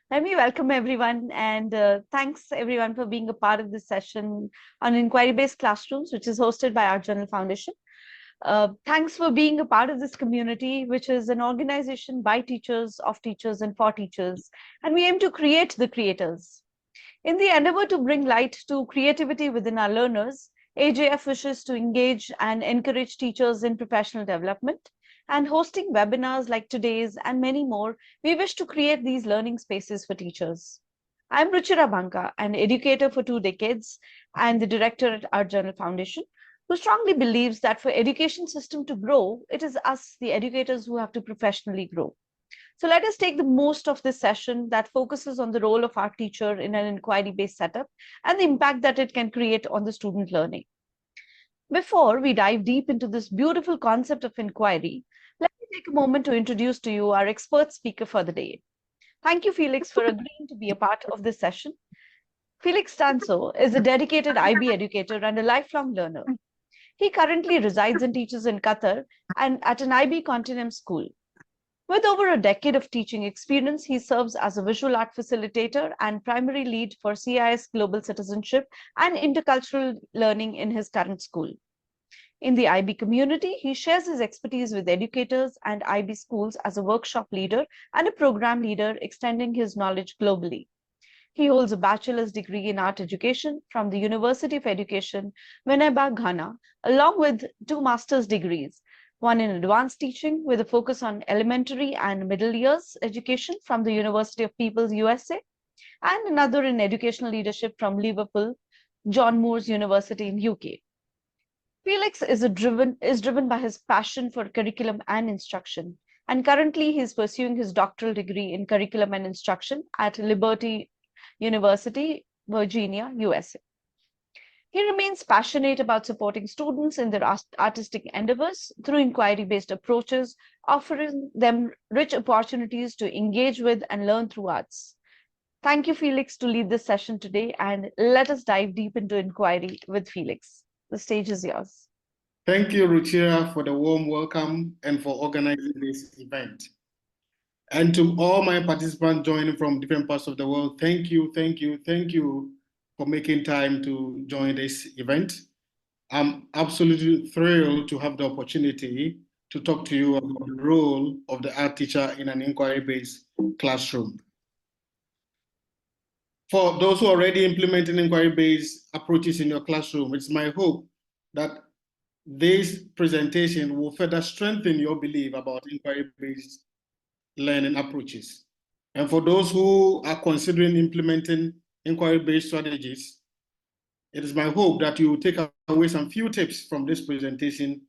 Let me welcome everyone and thanks everyone for being a part of this session on inquiry-based classrooms, which is hosted by Art Journal Foundation. Thanks for being a part of this community, which is an organization by teachers, of teachers, and for teachers. And we aim to create the creators. In the endeavor to bring light to creativity within our learners, AJF wishes to engage and encourage teachers in professional development. And hosting webinars like today's and many more, we wish to create these learning spaces for teachers. I'm Ruchira Banka, an educator for 2 decades and the director at Art Journal Foundation, who strongly believes that for education system to grow, it is us, the educators, who have to professionally grow. So let us take the most of this session that focuses on the role of our teacher in an inquiry-based setup and the impact that it can create on the student learning. Before we dive deep into this beautiful concept of inquiry, let me take a moment to introduce to you our expert speaker for the day. Thank you, Felix, for agreeing to be a part of this session. Felix Stanso is a dedicated IB educator and a lifelong learner. He currently resides and teaches in Qatar and at an IB Continuum school. With over a decade of teaching experience, he serves as a visual art facilitator and primary lead for CIS Global Citizenship and Intercultural Learning in his current school. In the IB community, he shares his expertise with educators and IB schools as a workshop leader and a program leader, extending his knowledge globally. He holds a bachelor's degree in art education from the University of Education, Winneba, Ghana, along with 2 master's degrees, one in advanced teaching with a focus on elementary and middle years education from the University of People's USA, and another in educational leadership from Liverpool, John Moores University in UK. Felix is driven by his passion for curriculum and instruction, and currently he is pursuing his doctoral degree in curriculum and instruction at Liberty University, Virginia, USA. He remains passionate about supporting students in their artistic endeavors through inquiry-based approaches, offering them rich opportunities to engage with and learn through arts. Thank you, Felix, to lead this session today, and let us dive deep into inquiry with Felix. The stage is yours. Thank you, Ruchira, for the warm welcome and for organizing this event. And to all my participants joining from different parts of the world, thank you for making time to join this event. I'm absolutely thrilled to have the opportunity to talk to you about the role of the art teacher in an inquiry-based classroom. For those who are already implementing inquiry-based approaches in your classroom, it's my hope that this presentation will further strengthen your belief about inquiry-based learning approaches. And for those who are considering implementing inquiry-based strategies, it is my hope that you will take away some few tips from this presentation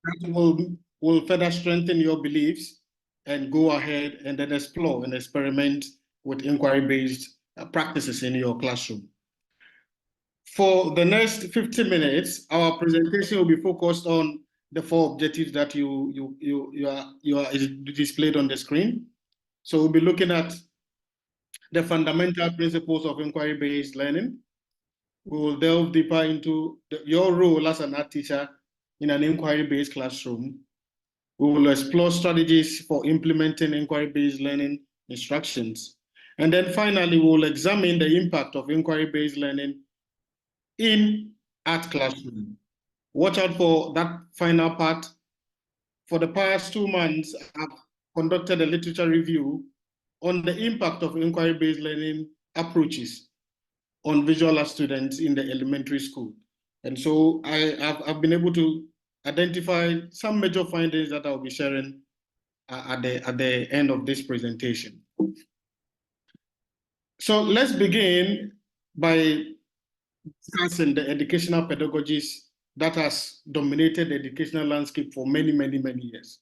that will further strengthen your beliefs and go ahead and then explore and experiment with inquiry-based practices in your classroom. For the next 50 minutes, our presentation will be focused on the 4 objectives that you are displayed on the screen. So we'll be looking at the fundamental principles of inquiry-based learning. We will delve deeper into your role as an art teacher in an inquiry-based classroom. We will explore strategies for implementing inquiry-based learning instructions. And then finally, we will examine the impact of inquiry-based learning in art classroom. Watch out for that final part. For the past 2 months, I've conducted a literature review on the impact of inquiry-based learning approaches on visual art students in the elementary school. And so I've been able to identify some major findings that I'll be sharing at the end of this presentation. So let's begin by discussing the educational pedagogies that has dominated the educational landscape for many years.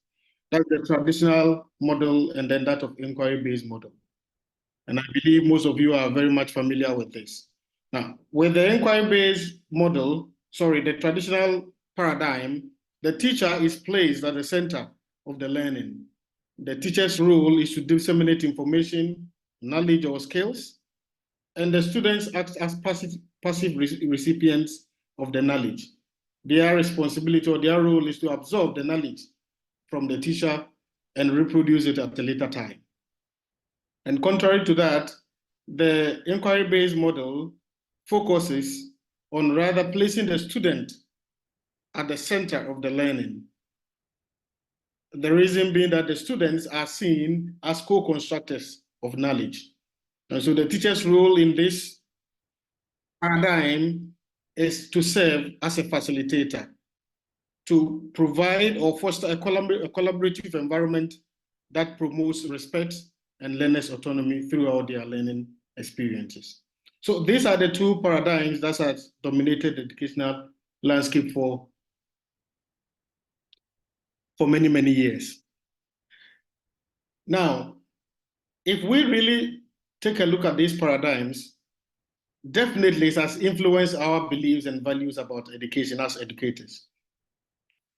That's the traditional model and then that of inquiry-based model. And I believe most of you are very much familiar with this. Now, with the inquiry-based model, the traditional paradigm, the teacher is placed at the center of the learning. The teacher's role is to disseminate information, knowledge, or skills, and the students act as passive recipients of the knowledge. Their responsibility or their role is to absorb the knowledge from the teacher and reproduce it at a later time. And contrary to that, the inquiry-based model focuses on rather placing the student at the center of the learning. The reason being that the students are seen as co-constructors of knowledge. And so the teacher's role in this paradigm is to serve as a facilitator, to provide or foster a collaborative environment that promotes respect and learners' autonomy throughout their learning experiences. So these are the two paradigms that have dominated the educational landscape for many, many years. Now, if we really take a look at these paradigms, definitely it has influenced our beliefs and values about education as educators.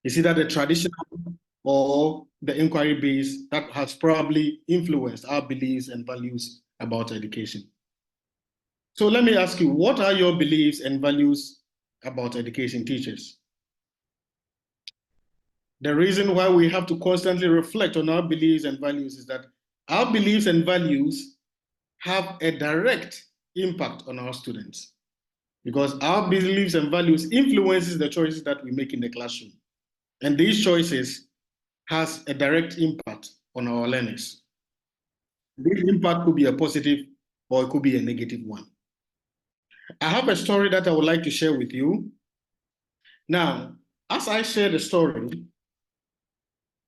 Is either the traditional or the inquiry base that has probably influenced our beliefs and values about education. So let me ask you, what are your beliefs and values about education, teachers? The reason why we have to constantly reflect on our beliefs and values is that our beliefs and values have a direct impact on our students, because our beliefs and values influences the choices that we make in the classroom. And these choices has a direct impact on our learners. This impact could be a positive or it could be a negative one. I have a story that I would like to share with you. Now, as I share the story,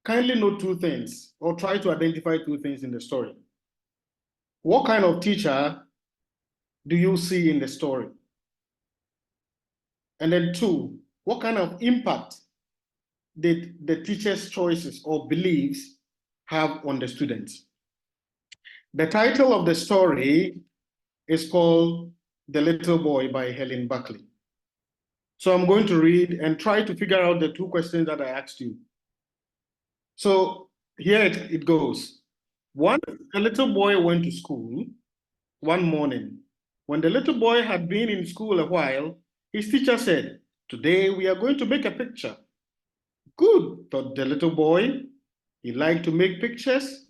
kindly note two things or try to identify two things in the story. What kind of teacher do you see in the story? And then two, what kind of impact did the teacher's choices or beliefs have on the students? The title of the story is called The Little Boy by Helen Buckley. So I'm going to read and try to figure out the two questions that I asked you. So here it goes. A little boy went to school one morning. When the little boy had been in school a while, his teacher said, "Today we are going to make a picture." Good, thought the little boy. He liked to make pictures.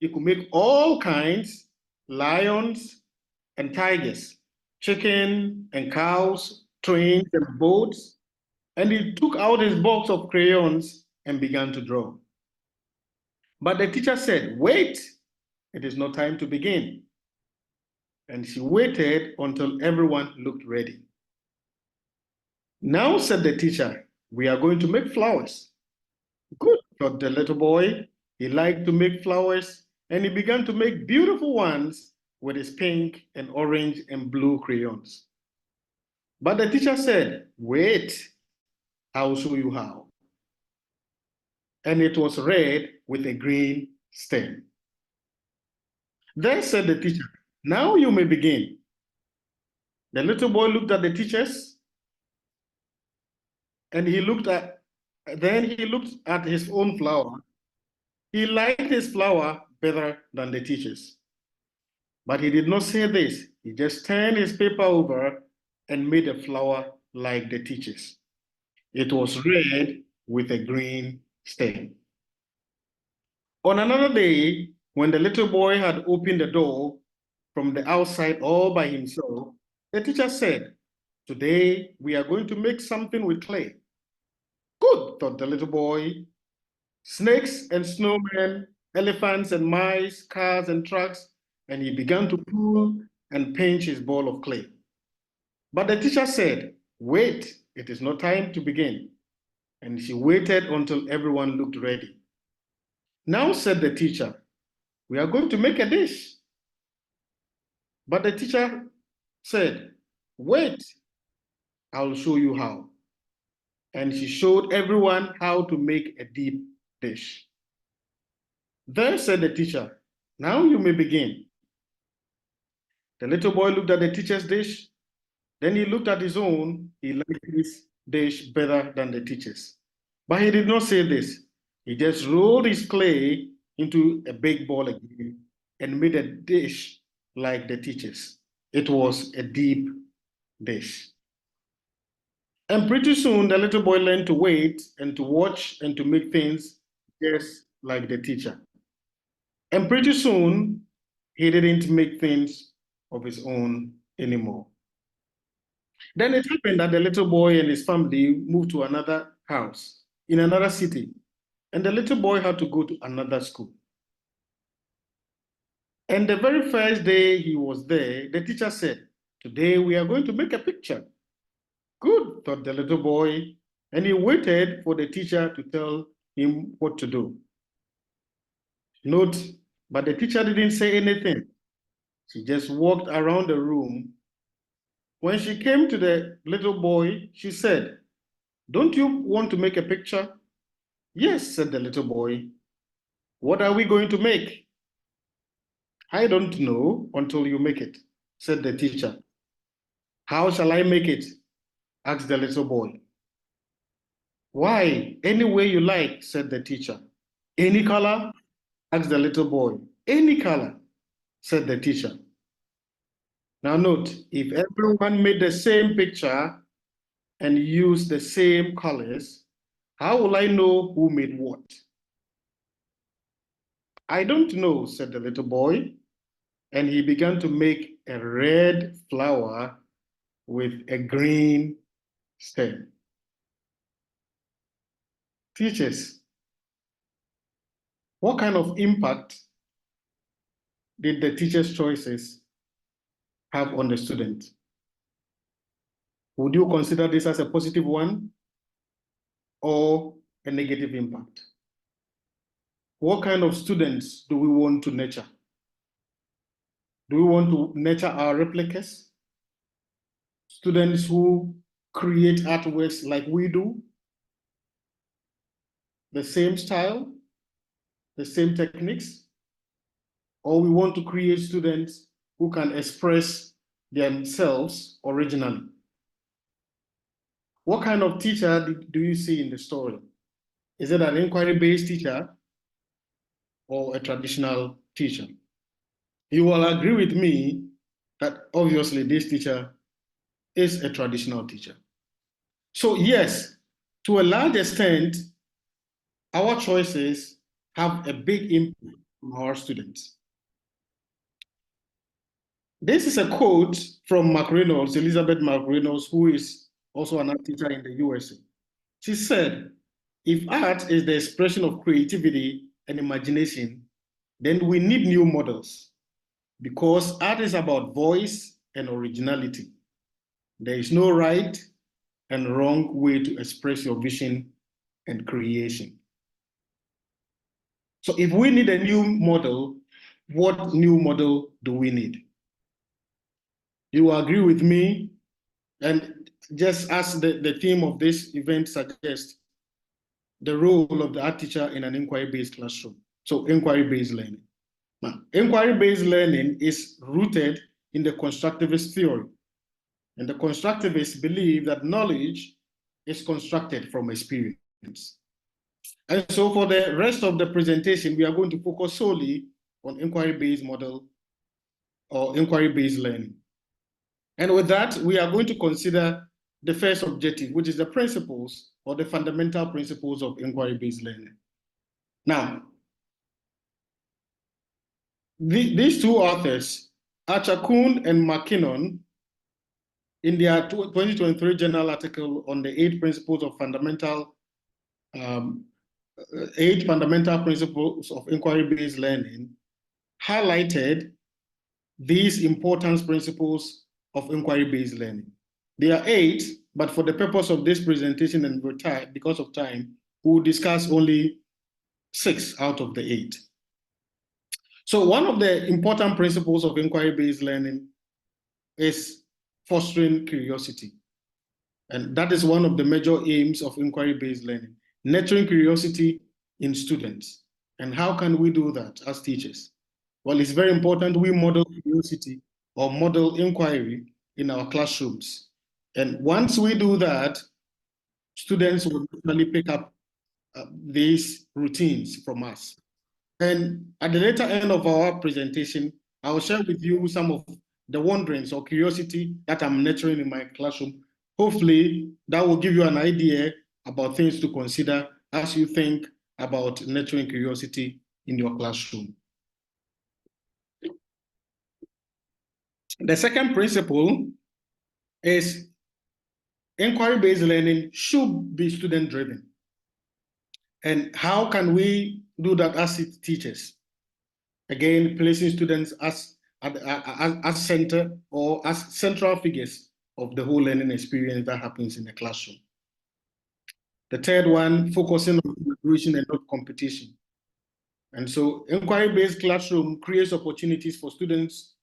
He could make all kinds, lions and tigers, chicken and cows, trains and boats. And he took out his box of crayons and began to draw. But the teacher said, "Wait, it is not time to begin." And she waited until everyone looked ready. "Now," said the teacher, "we are going to make flowers." Good, thought the little boy. He liked to make flowers, and he began to make beautiful ones with his pink and orange and blue crayons. But the teacher said, "Wait, I'll show you how." And it was red with a green stem. Then said the teacher, "Now you may begin." The little boy looked at the teachers, and he looked at his own flower. He liked his flower better than the teacher's. But he did not say this. He just turned his paper over and made a flower like the teacher's. It was red with a green stem. On another day, when the little boy had opened the door from the outside all by himself, the teacher said, "Today we are going to make something with clay." Good, thought the little boy. Snakes and snowmen, elephants and mice, cars and trucks, and he began to pull and pinch his ball of clay. But the teacher said, "Wait, it is not time to begin." And she waited until everyone looked ready. "Now," said the teacher, "we are going to make a dish." But the teacher said, "Wait, I'll show you how." And she showed everyone how to make a deep dish. Then said the teacher, "Now you may begin." The little boy looked at the teacher's dish. Then he looked at his own. He liked his dish better than the teacher's. But he did not say this. He just rolled his clay into a big ball again and made a dish like the teacher's. It was a deep dish. And pretty soon, the little boy learned to wait and to watch and to make things just like the teacher. And pretty soon, He didn't make things of his own anymore. Then it happened that the little boy and his family moved to another house in another city, and the little boy had to go to another school. And the very first day he was there, the teacher said, "Today we are going to make a picture." Good, thought the little boy, and he waited for the teacher to tell him what to do. Note, but the teacher didn't say anything. She just walked around the room. When she came to the little boy, she said, "Don't you want to make a picture?" "Yes," said the little boy. "What are we going to make?" "I don't know until you make it," said the teacher. "How shall I make it?" asked the little boy. "Why, any way you like," said the teacher. "Any color?" asked the little boy. "Any color," said the teacher. Now note, if everyone made the same picture and used the same colors, how will I know who made what? "I don't know," said the little boy, and he began to make a red flower with a green stem. Teachers, what kind of impact did the teacher's choices have on the student? Would you consider this as a positive one or a negative impact? What kind of students do we want to nurture? Do we want to nurture our replicas? Students who create artworks like we do? The same style, the same techniques? Or we want to create students who can express themselves originally? What kind of teacher do you see in the story? Is it an inquiry-based teacher or a traditional teacher? You will agree with me that obviously this teacher is a traditional teacher. So yes, to a large extent, our choices have a big impact on our students. This is a quote from McReynolds, Elizabeth McReynolds, who is also an art teacher in the USA. She said, "If art is the expression of creativity and imagination, then we need new models, because art is about voice and originality. There is no right and wrong way to express your vision and creation." So if we need a new model, what new model do we need? You agree with me? And just as the theme of this event suggests, the role of the art teacher in an inquiry-based classroom. So inquiry-based learning. Now, inquiry-based learning is rooted in the constructivist theory. And the constructivists believe that knowledge is constructed from experience. And so for the rest of the presentation, we are going to focus solely on inquiry-based model or inquiry-based learning. And with that, we are going to consider the first objective, which is the principles or the fundamental principles of inquiry-based learning. Now, these two authors, Archer-Coon and McKinnon, in their 2023 journal article on the 8 principles of fundamental 8 fundamental principles of inquiry-based learning, highlighted these important principles of inquiry-based learning. There are 8, but for the purpose of this presentation and because of time, we'll discuss only 6 out of the 8. So one of the important principles of inquiry-based learning is fostering curiosity. And that is one of the major aims of inquiry-based learning, nurturing curiosity in students. And how can we do that as teachers? Well, it's very important we model curiosity or model inquiry in our classrooms. And once we do that, students will really pick up these routines from us. And at the later end of our presentation, I will share with you some of the wonderings or curiosity that I'm nurturing in my classroom. Hopefully, that will give you an idea about things to consider as you think about nurturing curiosity in your classroom. The second principle is inquiry-based learning should be student-driven. And how can we do that as teachers? Again, placing students as center or as central figures of the whole learning experience that happens in the classroom. The third one, focusing on collaboration and not competition. And so inquiry-based classroom creates opportunities for students.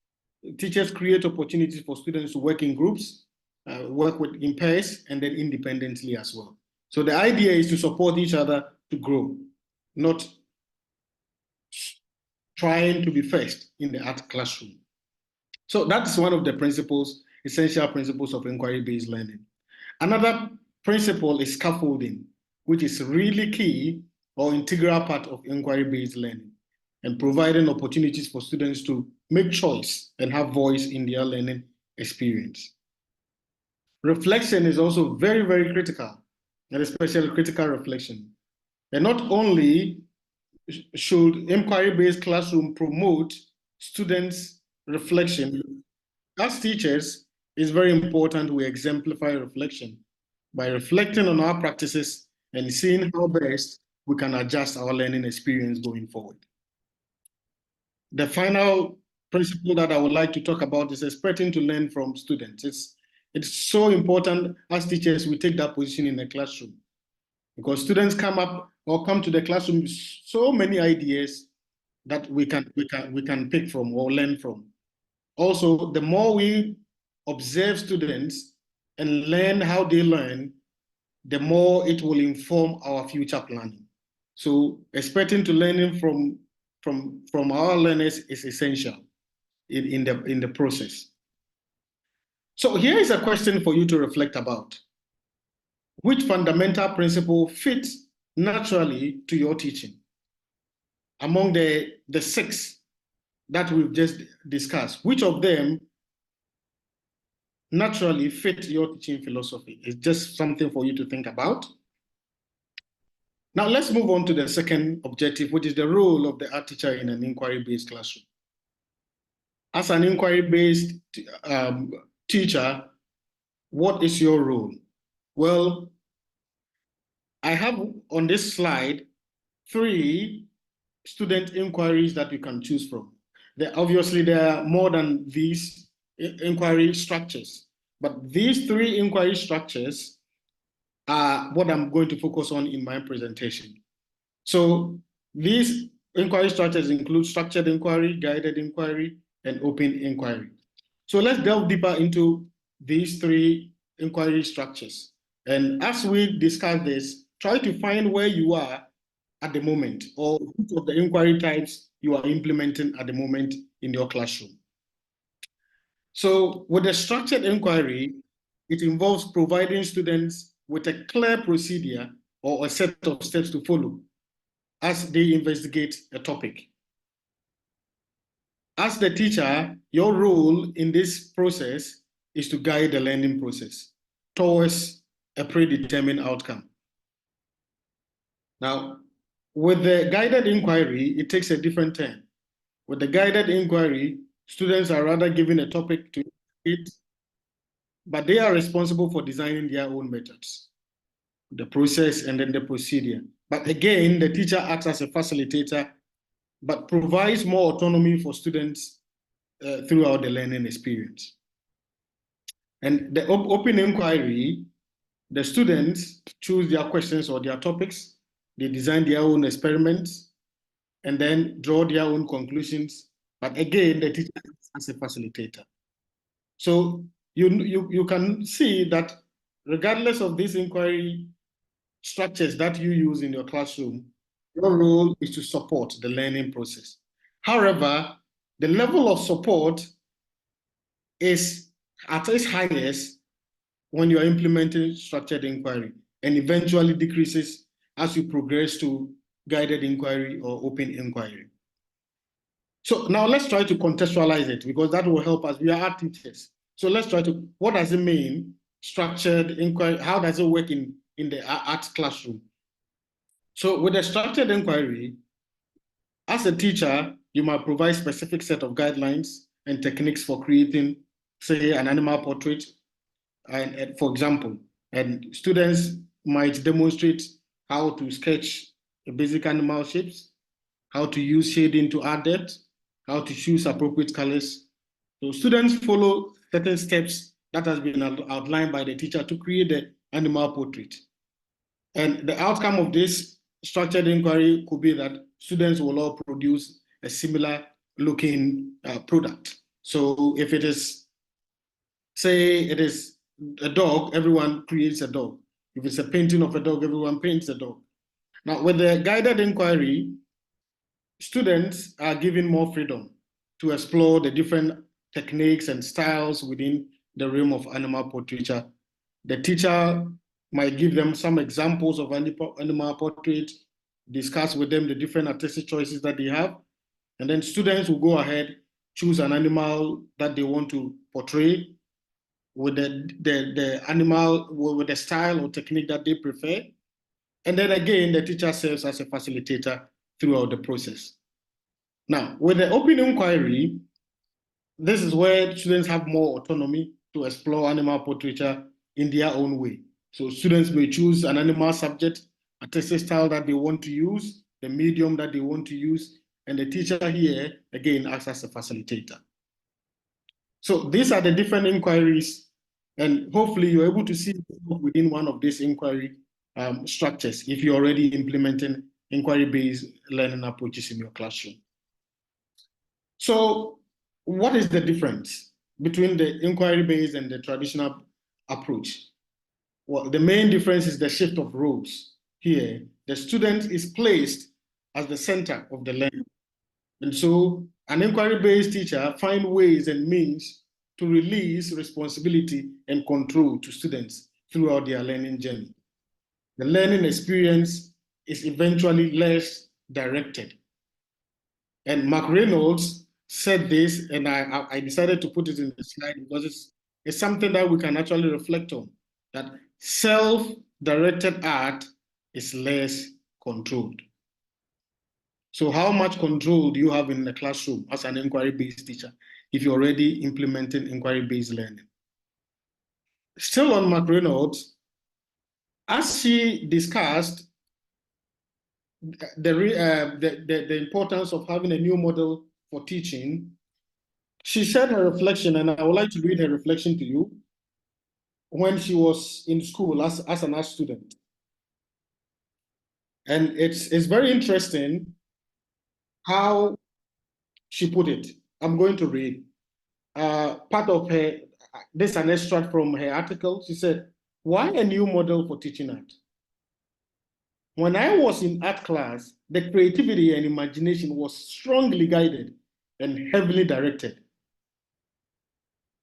Teachers create opportunities for students to work in groups, work in pairs, and then independently as well. So the idea is to support each other to grow, not trying to be first in the art classroom. So that's one of the principles, essential principles of inquiry-based learning. Another principle is scaffolding, which is really key or integral part of inquiry-based learning, and providing opportunities for students to make choice and have voice in their learning experience. Reflection is also very, very critical, and especially critical reflection. And not only should inquiry-based classroom promote students' reflection, as teachers, it's very important we exemplify reflection by reflecting on our practices and seeing how best we can adjust our learning experience going forward. The final principle that I would like to talk about is expecting to learn from students. It's so important as teachers we take that position in the classroom, because students come to the classroom with so many ideas that we can pick from or learn from. Also, the more we observe students and learn how they learn, the more it will inform our future planning. So expecting to learning from our learners is essential in the process. So here is a question for you to reflect about. Which fundamental principle fits naturally to your teaching? Among the 6 that we've just discussed, which of them naturally fit your teaching philosophy? It's just something for you to think about. Now let's move on to the second objective, which is the role of the art teacher in an inquiry-based classroom. As an inquiry-based teacher, what is your role? Well, I have on this slide 3 student inquiries that you can choose from. Obviously, there are more than these inquiry structures, but these 3 inquiry structures are what I'm going to focus on in my presentation. So these inquiry structures include structured inquiry, guided inquiry, and open inquiry. So let's delve deeper into these 3 inquiry structures. And as we discuss this, try to find where you are at the moment, or which of the inquiry types you are implementing at the moment in your classroom. So with the structured inquiry, it involves providing students with a clear procedure or a set of steps to follow as they investigate a topic. As the teacher, your role in this process is to guide the learning process towards a predetermined outcome. Now, with the guided inquiry, it takes a different turn. With the guided inquiry, students are rather given a topic to investigate, but they are responsible for designing their own methods, the process, and then the procedure. But again, the teacher acts as a facilitator, but provides more autonomy for students throughout the learning experience. And the open inquiry, the students choose their questions or their topics, they design their own experiments, and then draw their own conclusions. But again, the teacher acts as a facilitator. So you can see that regardless of these inquiry structures that you use in your classroom, your role is to support the learning process. However, the level of support is at its highest when you're implementing structured inquiry, and eventually decreases as you progress to guided inquiry or open inquiry. So now let's try to contextualize it, because that will help us. We are art teachers. So let's try to, what does it mean, structured inquiry? How does it work in the art classroom? So with a structured inquiry, as a teacher, you might provide specific set of guidelines and techniques for creating say, an animal portrait, and for example, and students might demonstrate how to sketch the basic animal shapes, how to use shading to add depth, how to choose appropriate colors. So students follow certain steps that has been outlined by the teacher to create the animal portrait. And the outcome of this structured inquiry could be that students will all produce a similar looking product. So if it is, say it is a dog, everyone creates a dog. If it's a painting of a dog, everyone paints a dog. Now with the guided inquiry, students are given more freedom to explore the different techniques and styles within the realm of animal portraiture. The teacher might give them some examples of animal portrait, discuss with them the different artistic choices that they have, and then students will go ahead, choose an animal that they want to portray with the animal, with the style or technique that they prefer. And then again, the teacher serves as a facilitator throughout the process. Now, with the open inquiry, this is where students have more autonomy to explore animal portraiture in their own way. So students may choose an animal subject, artistic style that they want to use, the medium that they want to use, and the teacher here, again, acts as a facilitator. So these are the different inquiries, and hopefully you're able to see within one of these inquiry structures if you're already implementing inquiry-based learning approaches in your classroom. So what is the difference between the inquiry-based and the traditional approach? Well, the main difference is the shift of roles. Here, the student is placed as the center of the learning. And so an inquiry-based teacher finds ways and means to release responsibility and control to students throughout their learning journey. The learning experience is eventually less directed. And Mark Reynolds said this, and I decided to put it in the slide because it's something that we can actually reflect on, that self-directed art is less controlled. So how much control do you have in the classroom as an inquiry-based teacher if you're already implementing inquiry-based learning? Still on Mark Reynolds, as she discussed the importance of having a new model for teaching, she shared her reflection, and I would like to read her reflection to you when she was in school as an art student. And it's very interesting how she put it. I'm going to read part of her, this is an extract from her article. She said, "Why a new model for teaching art? When I was in art class, the creativity and imagination was strongly guided and heavily directed.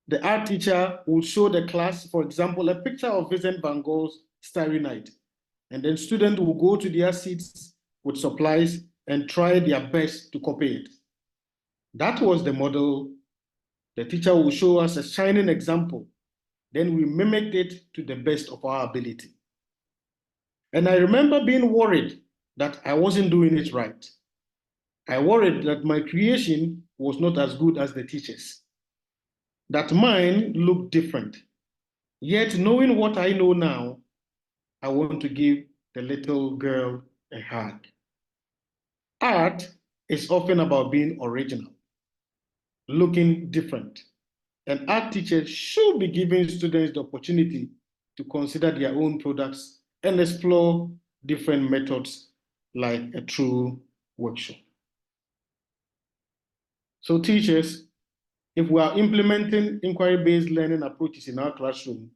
The art teacher would show the class, for example, a picture of Vincent van Gogh's Starry Night, and then students will go to their seats with supplies and try their best to copy it. That was the model. The teacher will show us a shining example. Then we mimicked it to the best of our ability. And I remember being worried that I wasn't doing it right. I worried that my creation was not as good as the teacher's, that mine looked different. Yet knowing what I know now, I want to give the little girl a hug." Art is often about being original, looking different. And art teachers should be giving students the opportunity to consider their own products and explore different methods like a true workshop. So teachers, if we are implementing inquiry-based learning approaches in our classroom,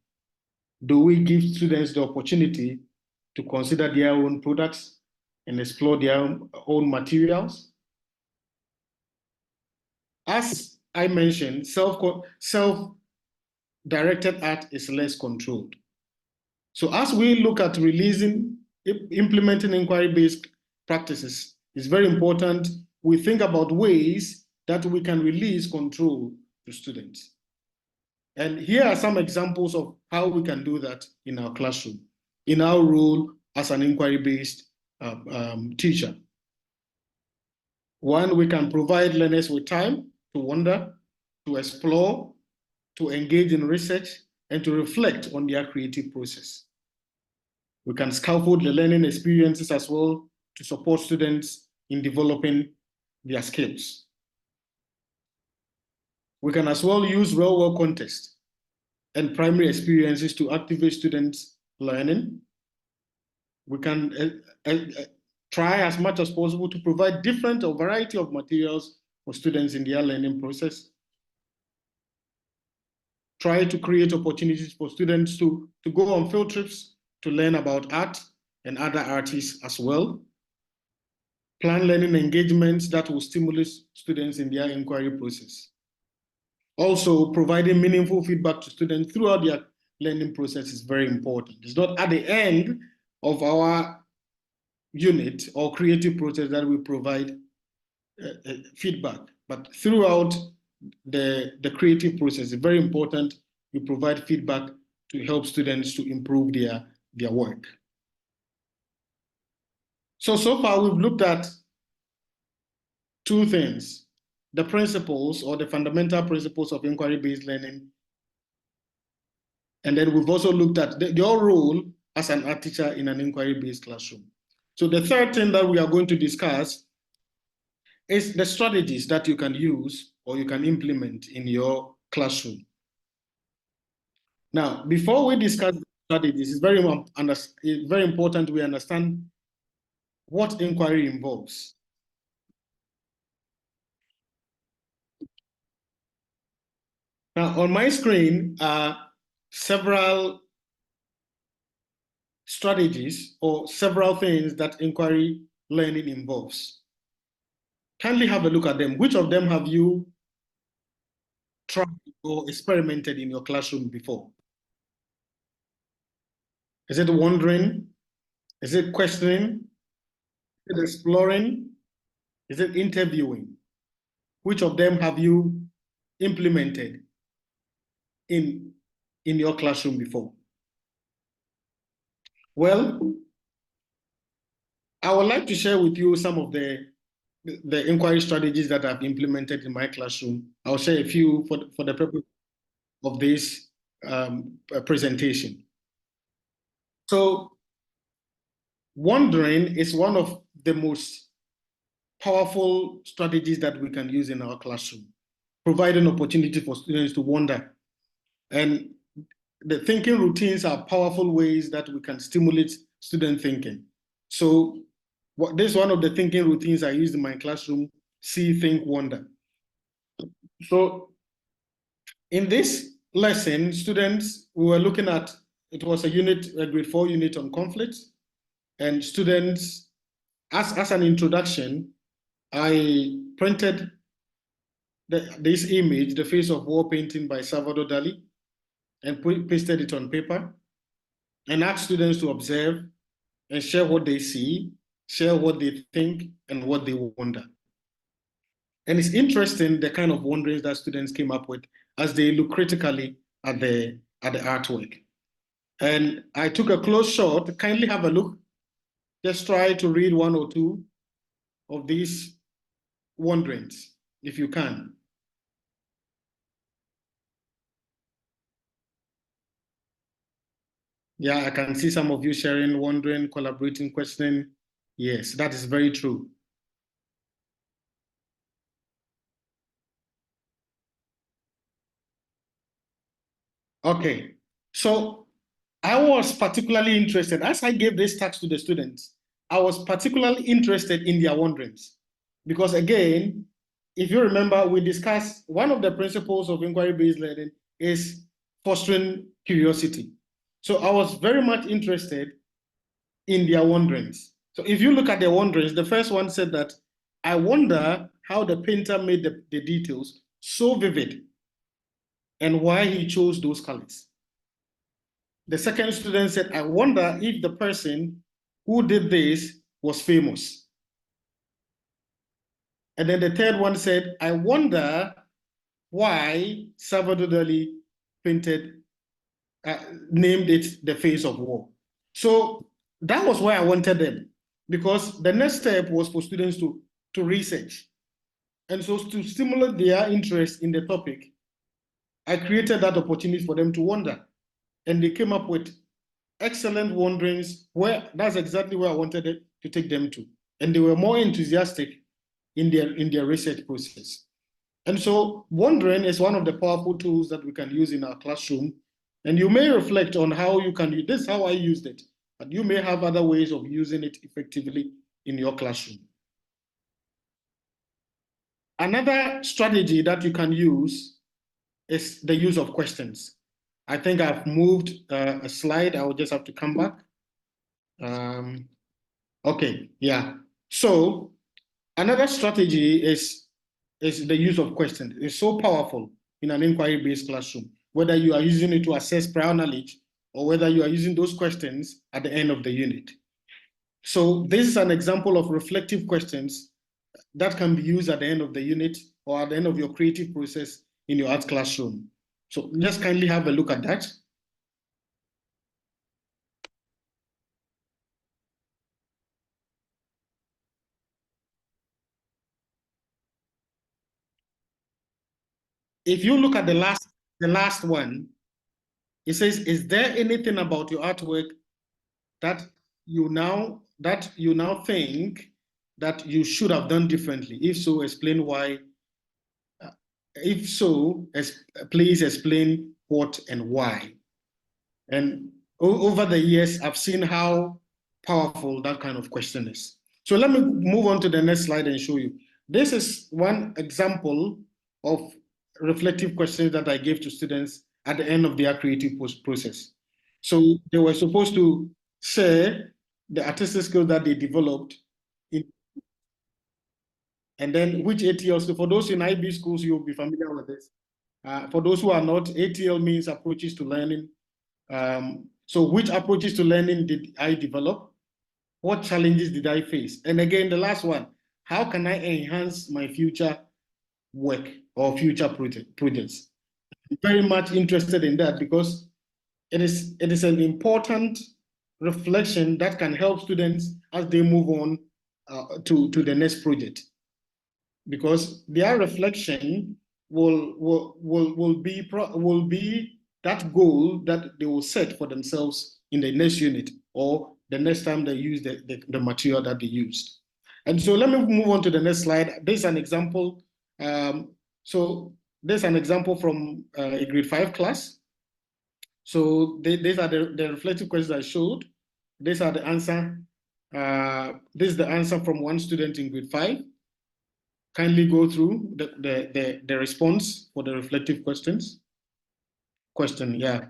do we give students the opportunity to consider their own products and explore their own materials? As I mentioned, self-directed art is less controlled. So as we look at implementing inquiry-based practices, it's very important we think about ways that we can release control to students. And here are some examples of how we can do that in our classroom, in our role as an inquiry-based teacher. One, we can provide learners with time to wonder, to explore, to engage in research, and to reflect on their creative process. We can scaffold the learning experiences as well to support students in developing their skills. We can as well use real-world context and primary experiences to activate students' learning. We can try as much as possible to provide different or variety of materials for students in their learning process. Try to create opportunities for students to go on field trips to learn about art and other artists as well. Plan learning engagements that will stimulate students in their inquiry process. Also, providing meaningful feedback to students throughout their learning process is very important. It's not at the end of our unit or creative process that we provide feedback, but throughout the creative process, it's very important you provide feedback to help students to improve their work. So far we've looked at two things: the principles or the fundamental principles of inquiry-based learning. And then we've also looked at your role as an art teacher in an inquiry-based classroom. So the third thing that we are going to discuss is the strategies that you can use or you can implement in your classroom. Now, before we discuss the strategies, it's very important we understand what inquiry involves. Now, on my screen are several strategies or several things that inquiry learning involves. Kindly have a look at them. Which of them have you tried or experimented in your classroom before? Is it wondering? Is it questioning? Is it exploring? Is it interviewing? Which of them have you implemented in your classroom before? Well, I would like to share with you some of the inquiry strategies that I've implemented in my classroom. I'll share a few for the purpose of this presentation. So, wondering is one of the most powerful strategies that we can use in our classroom, providing opportunity for students to wonder. And the thinking routines are powerful ways that we can stimulate student thinking. So this is one of the thinking routines I use in my classroom: see, think, wonder. So in this lesson, students, we were looking at, it was a grade 4 unit on conflict. And students, as an introduction, I printed this image, The Face of War painting by Salvador Dali, and pasted it on paper, and asked students to observe and share what they see, share what they think, and what they wonder. And it's interesting the kind of wonderings that students came up with as they look critically at the artwork. And I took a close shot. Kindly have a look. Just try to read one or two of these wonderings, if you can. Yeah, I can see some of you sharing, wondering, collaborating, questioning. Yes, that is very true. Okay, so I was particularly interested, as I gave this task to the students, I was particularly interested in their wonderings. Because again, if you remember, we discussed one of the principles of inquiry-based learning is fostering curiosity. So I was very much interested in their wonderings. So if you look at their wonderings, the first one said that, I wonder how the painter made the details so vivid and why he chose those colors. The second student said, I wonder if the person who did this was famous. And then the third one said, I wonder why Salvador Dali named it The Face of War. So that was why I wanted them, because the next step was for students to research. And so to stimulate their interest in the topic, I created that opportunity for them to wonder. And they came up with excellent wanderings where that's exactly where I wanted to take them to. And they were more enthusiastic in their research process. And so wandering is one of the powerful tools that we can use in our classroom. And you may reflect on how you can use this, is how I used it, but you may have other ways of using it effectively in your classroom. Another strategy that you can use is the use of questions. I think I've moved a slide. I will just have to come back. Okay, yeah. So another strategy is the use of questions. It's so powerful in an inquiry-based classroom, whether you are using it to assess prior knowledge or whether you are using those questions at the end of the unit. So this is an example of reflective questions that can be used at the end of the unit or at the end of your creative process in your art classroom. So just kindly have a look at that. If you look at the last one, it says, is there anything about your artwork that you now think that you should have done differently? If so, explain why. If so, please explain what and why. And over the years, I've seen how powerful that kind of question is. So let me move on to the next slide and show you. This is one example of reflective questions that I gave to students at the end of their creative process. So they were supposed to share the artistic skills that they developed and then which ATL. So for those in IB schools, you'll be familiar with this. For those who are not, ATL means approaches to learning. So which approaches to learning did I develop? What challenges did I face? And again, the last one, how can I enhance my future work or future projects? I'm very much interested in that because it is an important reflection that can help students as they move on to the next project. Because their reflection will be that goal that they will set for themselves in the next unit or the next time they use the material that they used. And so let me move on to the next slide. There's an example. So there's an example from a grade 5 class. So these are the reflective questions I showed. These are the answer. This is the answer from one student in grade 5. Kindly go through the response for the reflective questions. Yeah.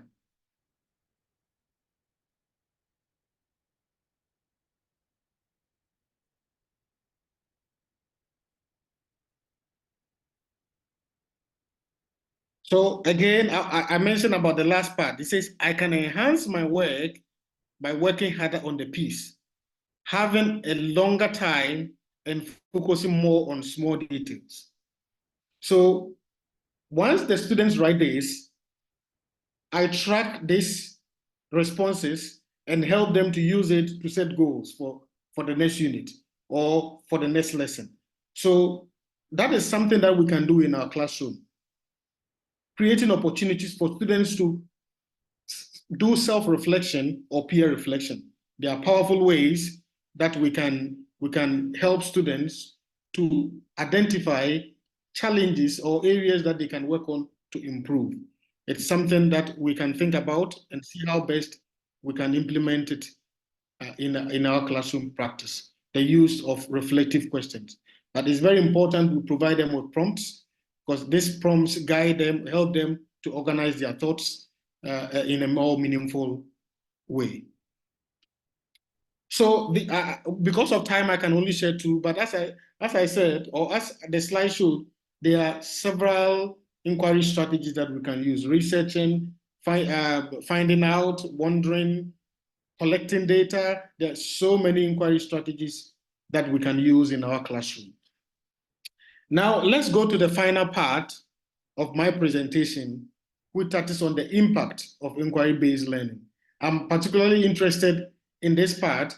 So again, I mentioned about the last part. It says, I can enhance my work by working harder on the piece, having a longer time and focusing more on small details. So once the students write this, I track these responses and help them to use it to set goals for the next unit or for the next lesson. So that is something that we can do in our classroom, creating opportunities for students to do self-reflection or peer reflection. There are powerful ways that we can help students to identify challenges or areas that they can work on to improve. It's something that we can think about and see how best we can implement it in our classroom practice, the use of reflective questions. But it's very important we provide them with prompts because these prompts guide them, help them to organize their thoughts in a more meaningful way. So because of time, I can only share two, but as I said, or as the slide showed, there are several inquiry strategies that we can use: researching, finding out, wondering, collecting data. There are so many inquiry strategies that we can use in our classroom. Now, let's go to the final part of my presentation, which touches on the impact of inquiry-based learning. I'm particularly interested in this part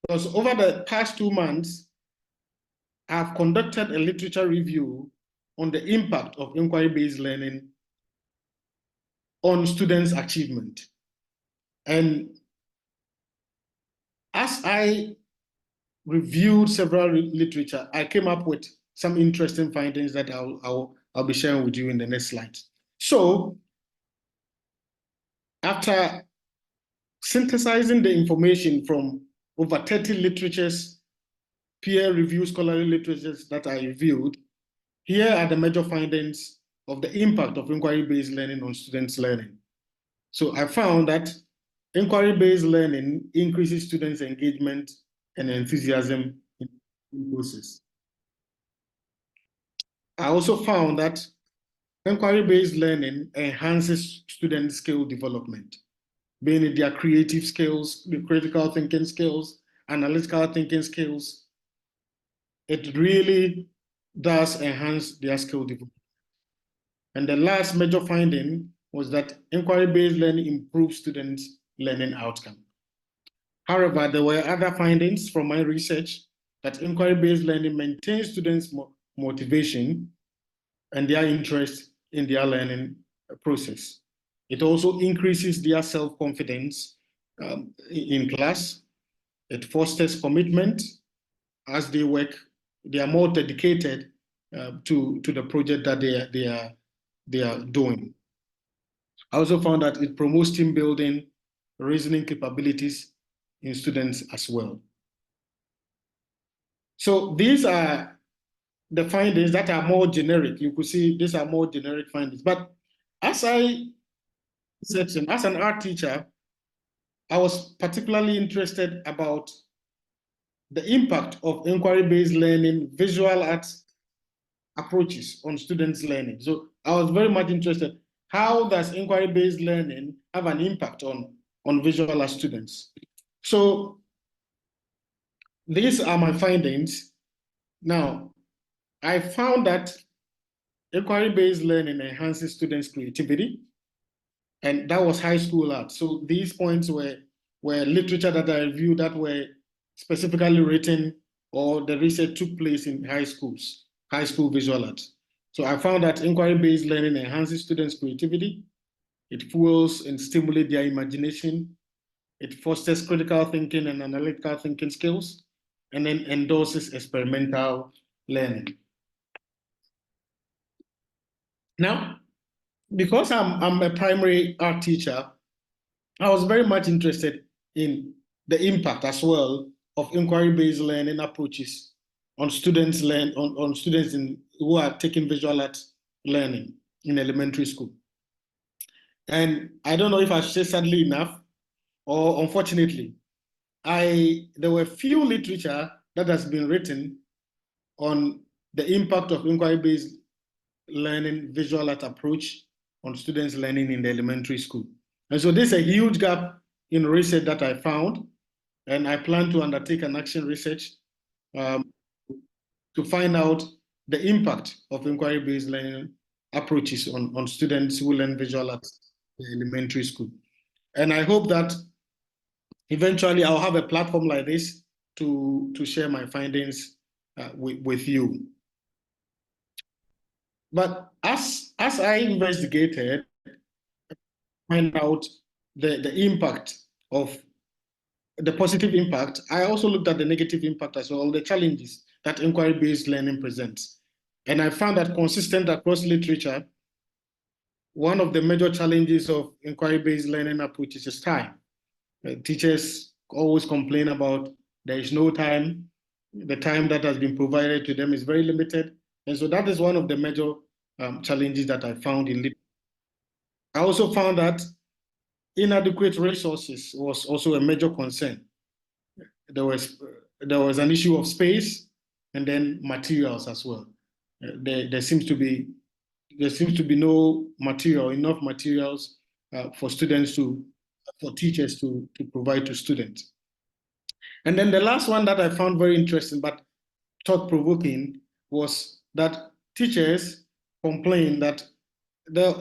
because over the past 2 months, I've conducted a literature review on the impact of inquiry-based learning on students' achievement. And as I reviewed several literature, I came up with some interesting findings that I'll be sharing with you in the next slide. So, after synthesizing the information from over 30 literatures, peer-reviewed scholarly literatures that I reviewed, here are the major findings of the impact of inquiry-based learning on students' learning. So I found that inquiry-based learning increases students' engagement and enthusiasm in the process. I also found that inquiry-based learning enhances student skill development, being it their creative skills, the critical thinking skills, analytical thinking skills. It really does enhance their skill development. And the last major finding was that inquiry-based learning improves students' learning outcome. However, there were other findings from my research that inquiry-based learning maintains students' motivation and their interest in their learning process. It also increases their self-confidence in class. It fosters commitment as they work. They are more dedicated to the project that they are doing. I also found that it promotes team building, reasoning capabilities in students as well. So these are the findings that are more generic. You could see these are more generic findings. But as an art teacher, I was particularly interested about the impact of inquiry-based learning, visual arts approaches on students' learning. So I was very much interested. How does inquiry-based learning have an impact on visual arts students? So these are my findings. Now, I found that inquiry-based learning enhances students' creativity, and that was high school art. So these points were literature that I reviewed that were specifically written, or the research took place in high schools, high school visual arts. So I found that inquiry-based learning enhances students' creativity. It fuels and stimulates their imagination. It fosters critical thinking and analytical thinking skills, and then endorses experimental learning. Now, because I'm a primary art teacher, I was very much interested in the impact as well of inquiry-based learning approaches on students who are taking visual arts learning in elementary school. And I don't know if I should say sadly enough or unfortunately, there were few literature that has been written on the impact of inquiry-based learning visual art approach on students learning in the elementary school. And so there's a huge gap in research that I found, and I plan to undertake an action research to find out the impact of inquiry-based learning approaches on students who learn visual arts in elementary school. And I hope that eventually I'll have a platform like this to share my findings with you. But as I investigated, find out the impact of the positive impact, I also looked at the negative impact as well, the challenges that inquiry-based learning presents. And I found that consistent across literature, one of the major challenges of inquiry-based learning approaches is time. Teachers always complain about there is no time. The time that has been provided to them is very limited. And so that is one of the major challenges that I found in literature. I also found that inadequate resources was also a major concern. There was an issue of space and then materials as well. There seems to be no enough materials for teachers to provide to students. And then the last one that I found very interesting but thought-provoking was that teachers complained that there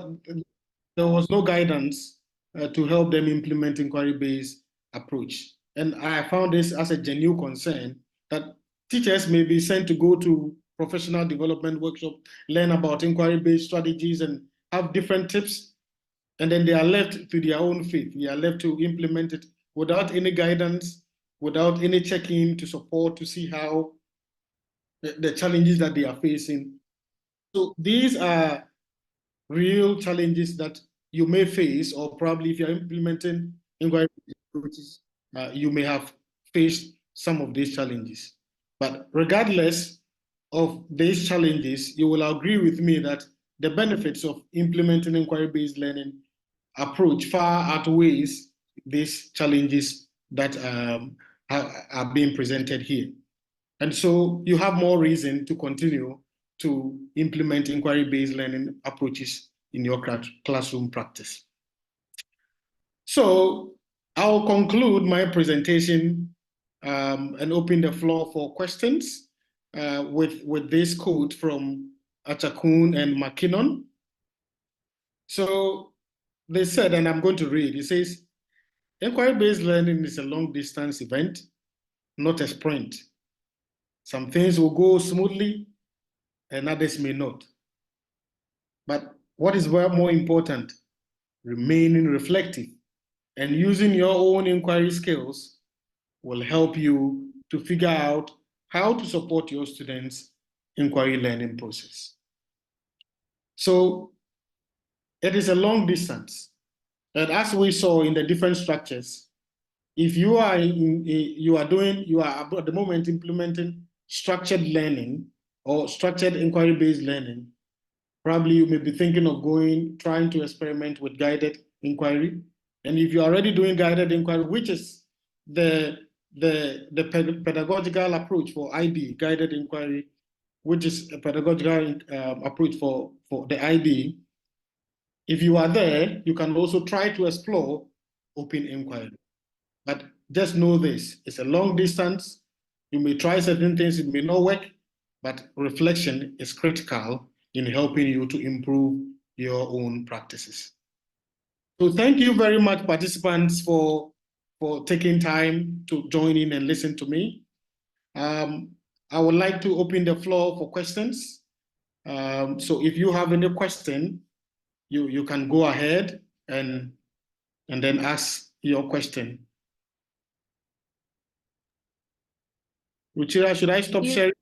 was no guidance to help them implement inquiry-based approach. And I found this as a genuine concern that teachers may be sent to go to professional development workshop, learn about inquiry-based strategies and have different tips. and then they are left to their own fate. They are left to implement it without any guidance, without any check-in to support, to see how the challenges that they are facing. So these are real challenges that you may face, or probably if you're implementing inquiry approaches, you may have faced some of these challenges. But regardless of these challenges, you will agree with me that the benefits of implementing inquiry-based learning approach far outweighs these challenges that are being presented here. And so you have more reason to continue to implement inquiry-based learning approaches in your classroom practice. So I'll conclude my presentation and open the floor for questions with this quote from Achakun and McKinnon. So they said, and I'm going to read, it says, inquiry-based learning is a long-distance event, not a sprint. Some things will go smoothly and others may not. But what is more important, remaining reflective and using your own inquiry skills will help you to figure out how to support your students' inquiry learning process. So it is a long distance. And as we saw in the different structures, if you are at the moment implementing structured learning or structured inquiry-based learning, probably you may be thinking of trying to experiment with guided inquiry. And if you're already doing guided inquiry, which is the pedagogical approach for IB, guided inquiry, which is a pedagogical approach for the IB, if you are there, you can also try to explore open inquiry. But just know this, it's a long distance. You may try certain things, it may not work, but reflection is critical in helping you to improve your own practices. So thank you very much, participants, for taking time to join in and listen to me. I would like to open the floor for questions. So if you have any question, you can go ahead and then ask your question. Ruchira, should I stop sharing?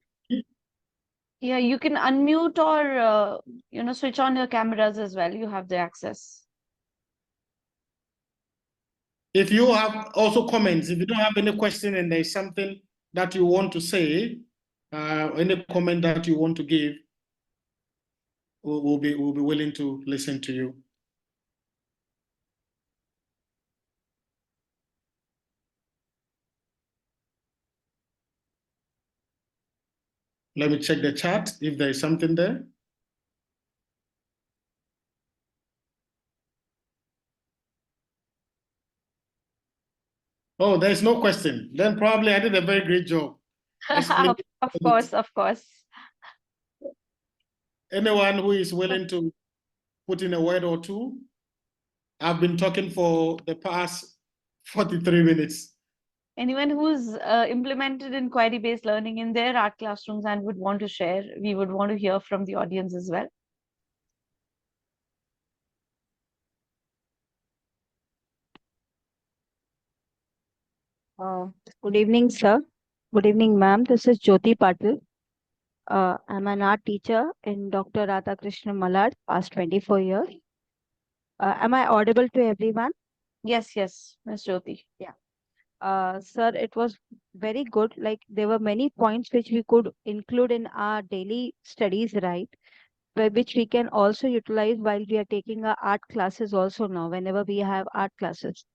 Yeah, you can unmute or switch on your cameras as well. You have the access. If you have also comments, if you don't have any question and there's something that you want to say, any comment that you want to give, we'll be willing to listen to you. Let me check the chat if there is something there. Oh, there's no question. Then probably I did a very great job. Of course. Anyone who is willing to put in a word or two? I've been talking for the past 43 minutes. Anyone who's implemented inquiry-based learning in their art classrooms and would want to share, we would want to hear from the audience as well. Good evening, sir. Good evening, ma'am. This is Jyoti Patil. I'm an art teacher in Dr. Radhakrishnan Malad, past 24 years. Am I audible to everyone? Yes, Ms. Jyoti. Yeah. Sir, it was very good. Like there were many points which we could include in our daily studies, right? Which we can also utilize while we are taking our art classes also now, whenever we have art classes.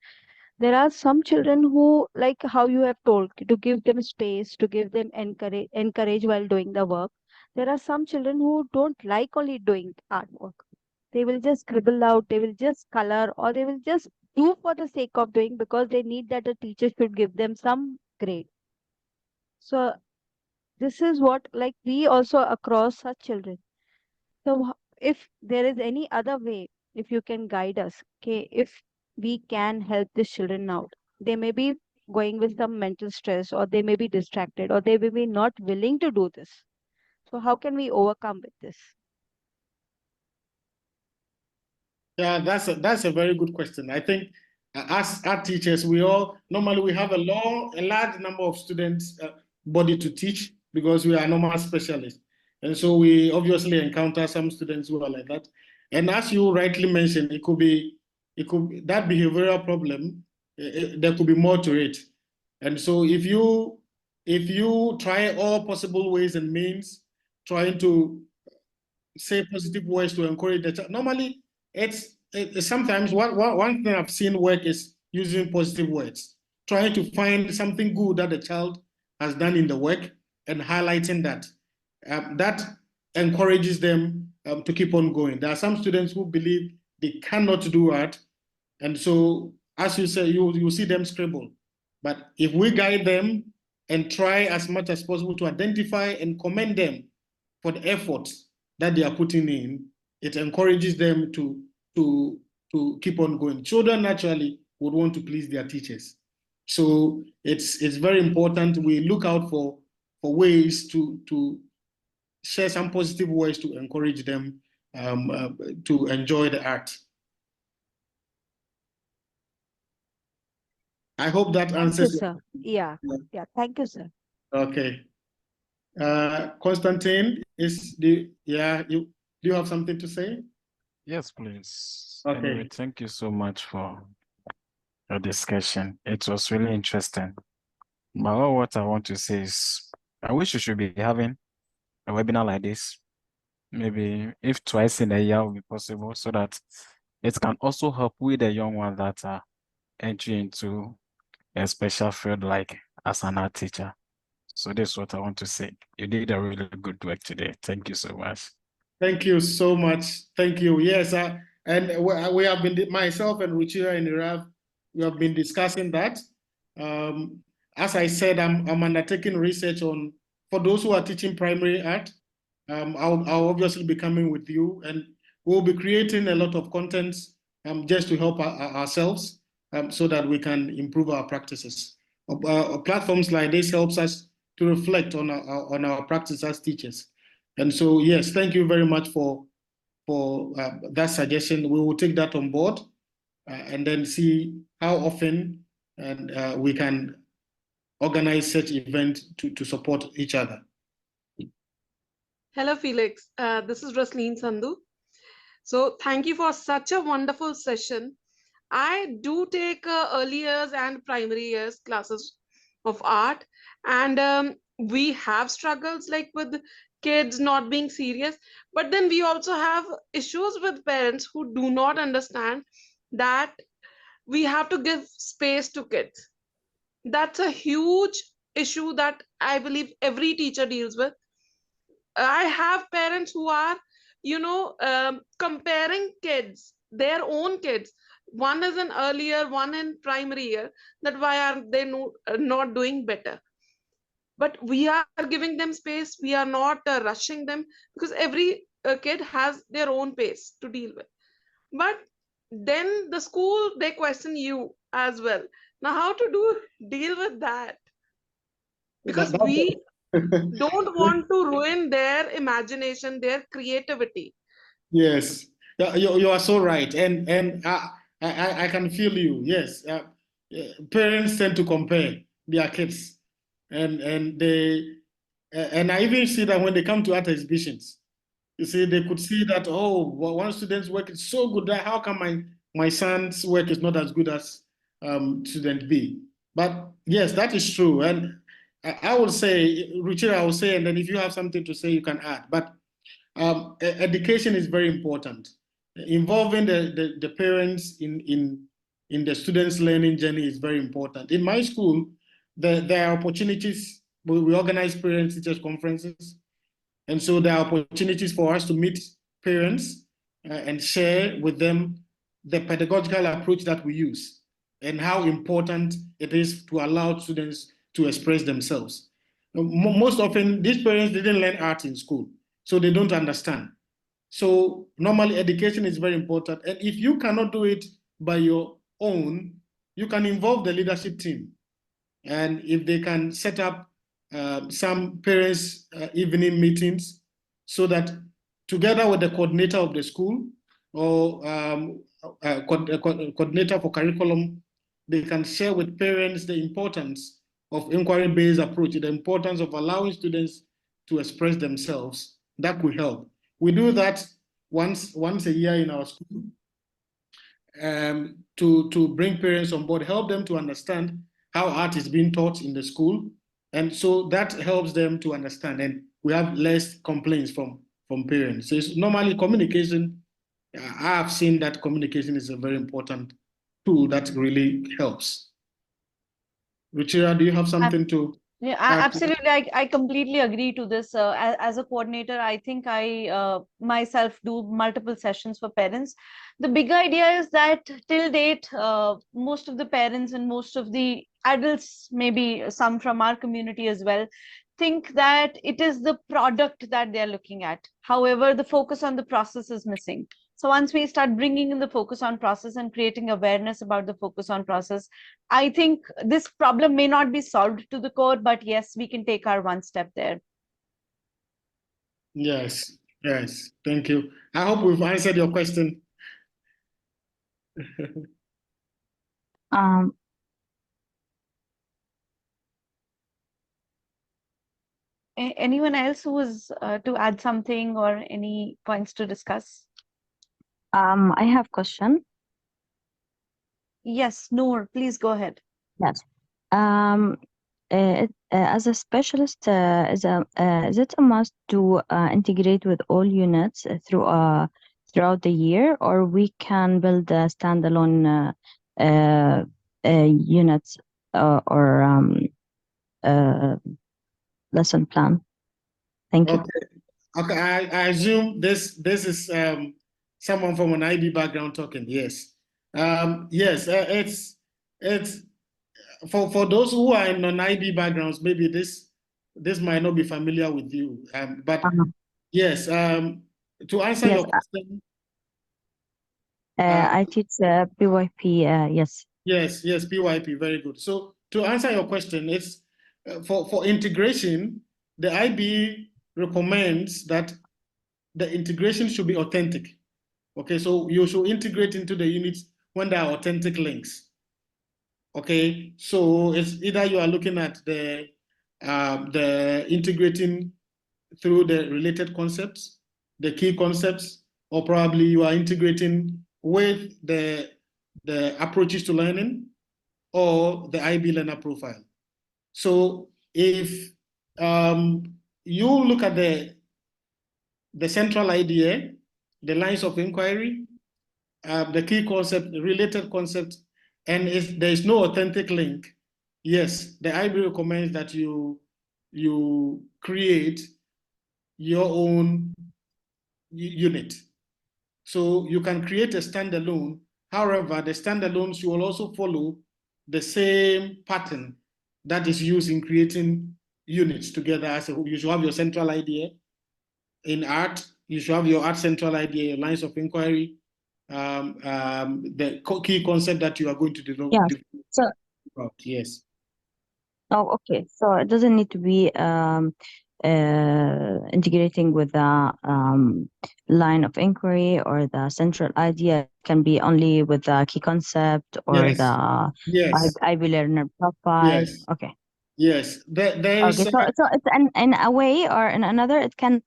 There are some children who, like how you have told, to give them space, to give them encourage while doing the work. There are some children who don't like only doing artwork. They will just scribble out, they will just color, or they will just do for the sake of doing because they need that the teacher should give them some grade. So this is what, like, we also across such children. So if there is any other way, if you can guide us, okay, if we can help these children out, they may be going with some mental stress, or they may be distracted, or they may be not willing to do this. So how can we overcome with this? Yeah, that's a very good question. I think as our teachers, we have a large number of students body to teach because we are normal specialists, and so we obviously encounter some students who are like that. And as you rightly mentioned, it could be that behavioral problem. There could be more to it, and so if you try all possible ways and means trying to say positive words to encourage the child. Normally, it's sometimes one thing I've seen work is using positive words, trying to find something good that the child has done in the work and highlighting that. That encourages them to keep on going. There are some students who believe they cannot do art, and so as you say, you see them scribble. But if we guide them and try as much as possible to identify and commend them for the efforts that they are putting in, it encourages them to keep on going. Children naturally would want to please their teachers. So it's very important we look out for ways to share some positive ways to encourage them to enjoy the art. I hope that answers. Thank you, sir. Yeah. Thank you, sir. Okay. Constantine, do you have something to say? Yes, please. Okay. Anyway, thank you so much for your discussion. It was really interesting. But all what I want to say is, I wish you should be having a webinar like this. Maybe if twice in a year will be possible, so that it can also help with the young ones that are entering into a special field like as an art teacher. So this is what I want to say. You did a really good work today. Thank you so much. Thank you so much. Thank you. Yes, and we have been, myself and Ruchira and Irav, we have been discussing that. As I said, I'm undertaking research on, for those who are teaching primary art, I'll obviously be coming with you, and we'll be creating a lot of content just to help ourselves so that we can improve our practices. Platforms like this helps us to reflect on our practice as teachers. And so, yes, thank you very much for that suggestion. We will take that on board and then see how often we can organize such events to support each other. Hello, Felix. This is Rasleen Sandhu. So thank you for such a wonderful session. I do take early years and primary years classes of art, and we have struggles like with kids not being serious, but then we also have issues with parents who do not understand that we have to give space to kids. That's a huge issue that I believe every teacher deals with. I have parents who are, comparing kids, their own kids. One is in earlier, one in primary year, that why are they not doing better? But we are giving them space. We are not rushing them, because every kid has their own pace to deal with. But then the school, they question you as well. Now, how to deal with that? Because we don't want to ruin their imagination, their creativity. Yes, you are so right, and I can feel you. Yes, parents tend to compare their kids, and I even see that when they come to art exhibitions, you see, they could see that, oh, one student's work is so good, that how come my son's work is not as good as student B? But yes, that is true, and I will say, Ruchira, I will say, and then if you have something to say, you can add. But education is very important. Involving the parents in the students' learning journey is very important. In my school, there are opportunities. We organize parent-teachers conferences. And so there are opportunities for us to meet parents and share with them the pedagogical approach that we use and how important it is to allow students to express themselves. Most often, these parents didn't learn art in school, so they don't understand. So normally education is very important. And if you cannot do it by your own, you can involve the leadership team. And if they can set up some parents evening meetings, so that together with the coordinator of the school or coordinator for curriculum, they can share with parents the importance of inquiry-based approach, the importance of allowing students to express themselves. That could help. We do that once a year in our school to bring parents on board, help them to understand how art is being taught in the school. And so that helps them to understand, and we have less complaints from parents. So it's normally communication. I have seen that communication is a very important tool that really helps. Ruchira, do you have something to? Yeah, add? absolutely. I completely agree to this. As a coordinator, I think I myself do multiple sessions for parents. The big idea is that till date, most of the parents and most of the adults, maybe some from our community as well, think that it is the product that they're looking at. However, the focus on the process is missing. So once we start bringing in the focus on process and creating awareness about the focus on process, I think this problem may not be solved to the core, but yes, we can take our one step there. Yes, yes, thank you. I hope we've answered your question. Anyone else who was to add something or any points to discuss? I have question. Yes, Noor, please go ahead. Yes. As a specialist, is it a must to integrate with all units throughout the year, or we can build a standalone units or lesson plan? Thank you. Okay. I assume this is someone from an IB background talking. Yes. Yes. It's for those who are in non-IB backgrounds. Maybe this might not be familiar with you. But yes. To answer your question. I teach PYP. Yes. Yes. PYP. Very good. So to answer your question, it's for integration. The IB recommends that the integration should be authentic. Okay, so you should integrate into the units when there are authentic links. Okay, so it's either you are looking at the integrating through the related concepts, the key concepts, or probably you are integrating with the approaches to learning or the IB learner profile. So if you look at the central idea, the lines of inquiry, the key concept, the related concept, and if there is no authentic link, yes, the IB recommends that you create your own unit. So you can create a standalone. However, the standalones will also follow the same pattern that is used in creating units together as a whole. You should have your central idea. In art, you should have your art central idea, your lines of inquiry, the key concept that you are going to develop. Yeah. So. Yes. Oh, okay. So it doesn't need to be integrating with the line of inquiry or the central idea. It can be only with the key concept or yes. the yes. IB learner profile. Yes. Okay. Yes. There is. Okay. So it's in a way or in another, it can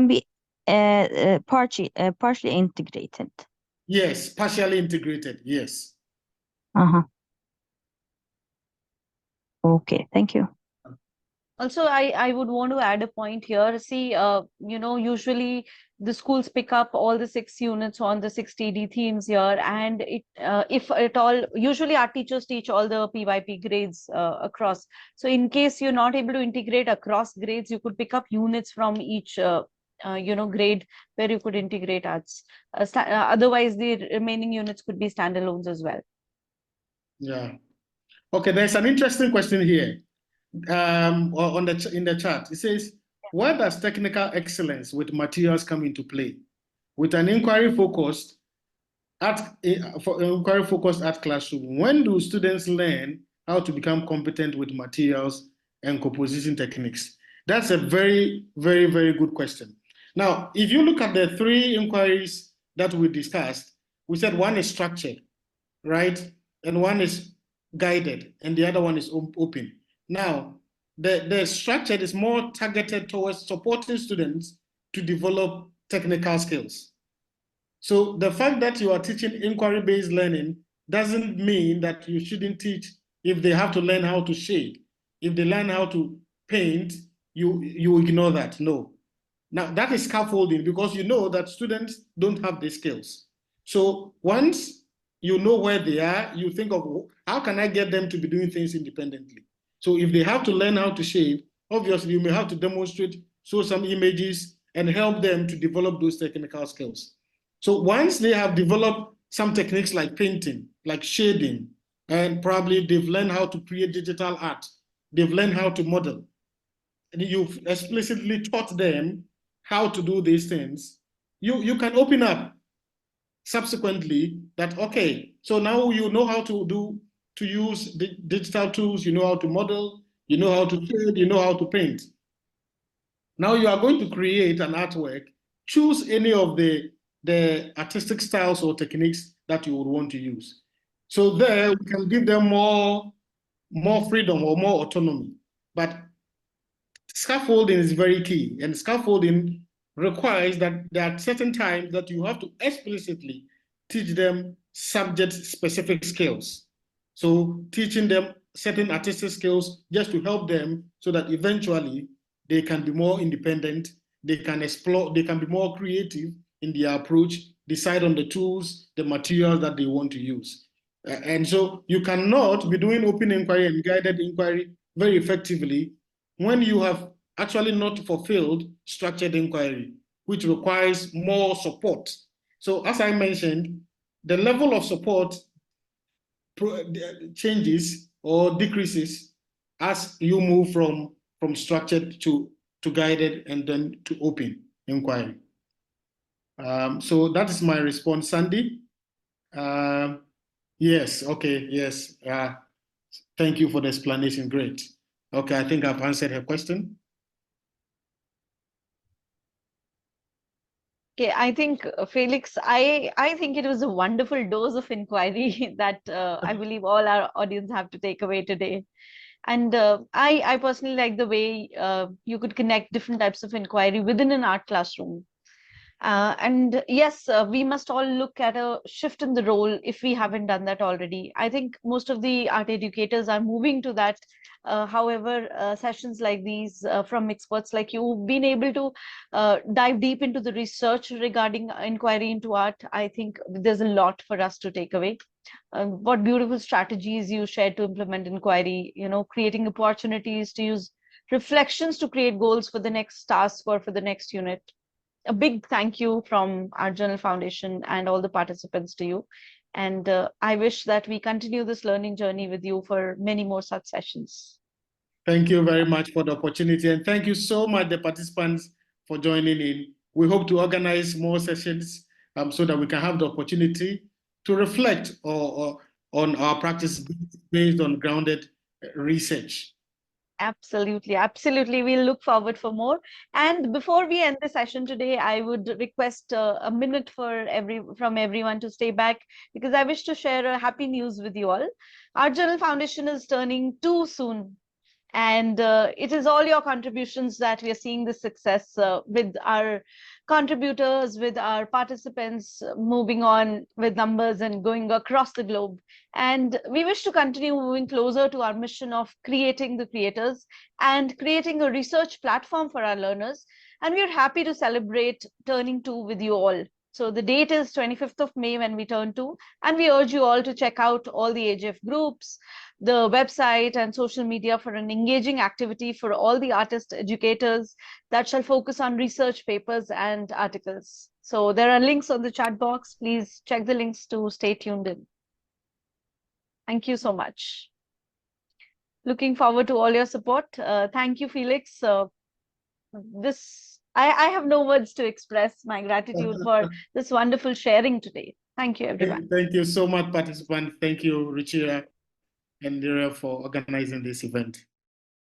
be partially integrated. Yes, partially integrated. Yes. Okay. Thank you. Also, I would want to add a point here. See, usually the schools pick up all the 6 units on the 6 TD themes here, and if at all, usually our teachers teach all the PYP grades across. So in case you're not able to integrate across grades, you could pick up units from each grade where you could integrate arts. Otherwise, the remaining units could be standalones as well. Yeah. Okay, there's an interesting question here. In the chat, it says, where does technical excellence with materials come into play? With an inquiry-focused art classroom, when do students learn how to become competent with materials and composition techniques? That's a very, very, very good question. Now, if you look at the 3 inquiries that we discussed, we said one is structured, right? And one is guided, and the other one is open. Now, the structured is more targeted towards supporting students to develop technical skills. So the fact that you are teaching inquiry-based learning doesn't mean that you shouldn't teach if they have to learn how to shade. If they learn how to paint, you ignore that. No. Now, that is scaffolding because you know that students don't have the skills. So once you know where they are, you think of how can I get them to be doing things independently? So if they have to learn how to shade, obviously you may have to demonstrate, show some images, and help them to develop those technical skills. So once they have developed some techniques like painting, like shading, and probably they've learned how to create digital art, they've learned how to model, and you've explicitly taught them how to do these things, you can open up subsequently that, okay, so now you know how to use the digital tools, you know how to model, you know how to shade, you know how to paint. Now you are going to create an artwork, choose any of the artistic styles or techniques that you would want to use. So there we can give them more freedom or more autonomy. But scaffolding is very key, and scaffolding requires that there are certain times that you have to explicitly teach them subject-specific skills. So teaching them certain artistic skills just to help them so that eventually they can be more independent, they can explore, they can be more creative in their approach, decide on the tools, the materials that they want to use. And so you cannot be doing open inquiry and guided inquiry very effectively when you have actually not fulfilled structured inquiry, which requires more support. So as I mentioned, the level of support changes or decreases as you move from structured to guided and then to open inquiry. So that is my response, Sandy. Yes, okay, yes. Thank you for the explanation, great. Okay, I think I've answered her question. Okay, I think Felix, I think it was a wonderful dose of inquiry that I believe all our audience have to take away today. And I personally like the way you could connect different types of inquiry within an art classroom. And yes, we must all look at a shift in the role if we haven't done that already. I think most of the art educators are moving to that. However, sessions like these from experts like you, being able to dive deep into the research regarding inquiry into art, I think there's a lot for us to take away. What beautiful strategies you shared to implement inquiry, creating opportunities to use reflections to create goals for the next task or for the next unit. A big thank you from Art Journal Foundation and all the participants to you. And I wish that we continue this learning journey with you for many more such sessions. Thank you very much for the opportunity. And thank you so much, the participants, for joining in. We hope to organize more sessions so that we can have the opportunity to reflect on our practice based on grounded research. Absolutely, absolutely. We'll look forward for more. And before we end the session today, I would request a minute from everyone to stay back, because I wish to share a happy news with you all. Art Journal Foundation is turning 2 soon. And it is all your contributions that we are seeing this success with our contributors, with our participants moving on with numbers and going across the globe. And we wish to continue moving closer to our mission of creating the creators and creating a research platform for our learners. And we are happy to celebrate turning 2 with you all. So the date is 25th of May when we turn 2, and we urge you all to check out all the AJF groups, the website and social media for an engaging activity for all the artist educators that shall focus on research papers and articles. So there are links on the chat box. Please check the links to stay tuned in. Thank you so much. Looking forward to all your support. Thank you, Felix. I have no words to express my gratitude for this wonderful sharing today. Thank you, everyone. Thank you so much, participants. Thank you, Ruchira and Lyra, for organizing this event.